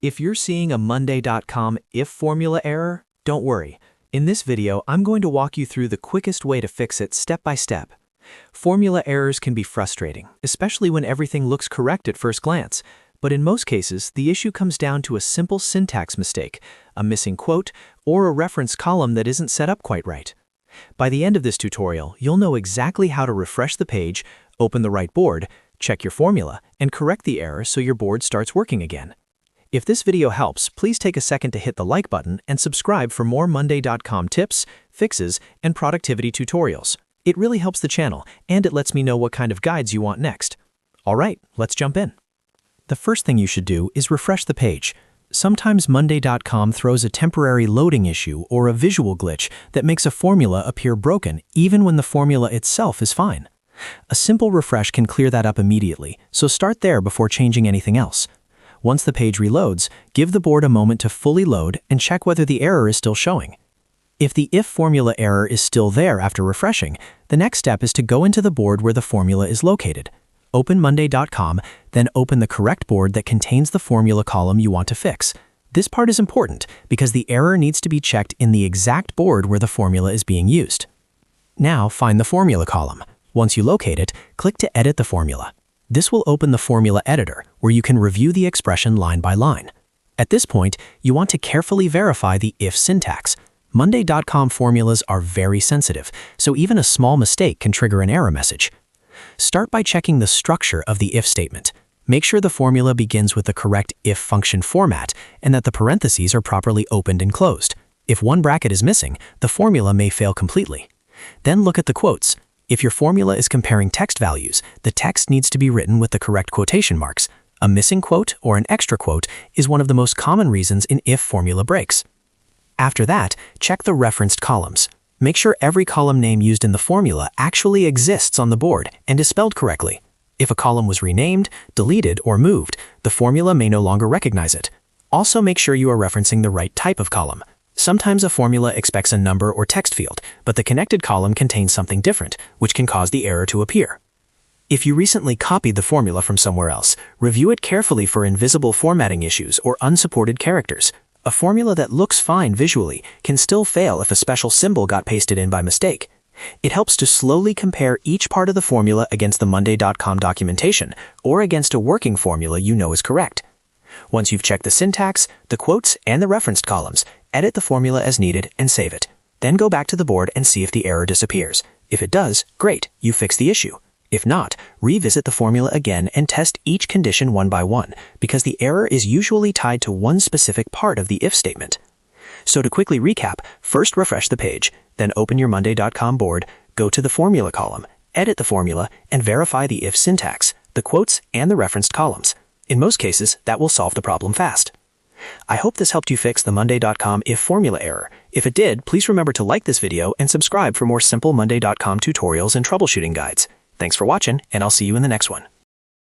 If you're seeing a Monday.com if formula error, don't worry. In this video, I'm going to walk you through the quickest way to fix it step by step. Formula errors can be frustrating, especially when everything looks correct at first glance. But in most cases, the issue comes down to a simple syntax mistake, a missing quote, or a reference column that isn't set up quite right. By the end of this tutorial, you'll know exactly how to refresh the page, open the right board, check your formula, and correct the error so your board starts working again. If this video helps, please take a second to hit the like button and subscribe for more Monday.com tips, fixes, and productivity tutorials. It really helps the channel, and it lets me know what kind of guides you want next. All right, let's jump in. The first thing you should do is refresh the page. Sometimes Monday.com throws a temporary loading issue or a visual glitch that makes a formula appear broken even when the formula itself is fine. A simple refresh can clear that up immediately, so start there before changing anything else. Once the page reloads, give the board a moment to fully load and check whether the error is still showing. If the if formula error is still there after refreshing, the next step is to go into the board where the formula is located. Open Monday.com, then open the correct board that contains the formula column you want to fix. This part is important because the error needs to be checked in the exact board where the formula is being used. Now find the formula column. Once you locate it, click to edit the formula. This will open the formula editor, where you can review the expression line by line. At this point, you want to carefully verify the if syntax. Monday.com formulas are very sensitive, so even a small mistake can trigger an error message. Start by checking the structure of the if statement. Make sure the formula begins with the correct if function format and that the parentheses are properly opened and closed. If one bracket is missing, the formula may fail completely. Then look at the quotes. If your formula is comparing text values, the text needs to be written with the correct quotation marks. A missing quote or an extra quote is one of the most common reasons in if formula breaks. After that, check the referenced columns. Make sure every column name used in the formula actually exists on the board and is spelled correctly. If a column was renamed, deleted, or moved, the formula may no longer recognize it. Also make sure you are referencing the right type of column. Sometimes a formula expects a number or text field, but the connected column contains something different, which can cause the error to appear. If you recently copied the formula from somewhere else, review it carefully for invisible formatting issues or unsupported characters. A formula that looks fine visually can still fail if a special symbol got pasted in by mistake. It helps to slowly compare each part of the formula against the Monday.com documentation or against a working formula you know is correct. Once you've checked the syntax, the quotes, and the referenced columns, edit the formula as needed and save it. Then go back to the board and see if the error disappears. If it does, great, you fixed the issue. If not, revisit the formula again and test each condition one by one, because the error is usually tied to one specific part of the if statement. So to quickly recap, first refresh the page, then open your Monday.com board, go to the formula column, edit the formula, and verify the if syntax, the quotes, and the referenced columns. In most cases, that will solve the problem fast. I hope this helped you fix the Monday.com if formula error. If it did, please remember to like this video and subscribe for more simple Monday.com tutorials and troubleshooting guides. Thanks for watching, and I'll see you in the next one.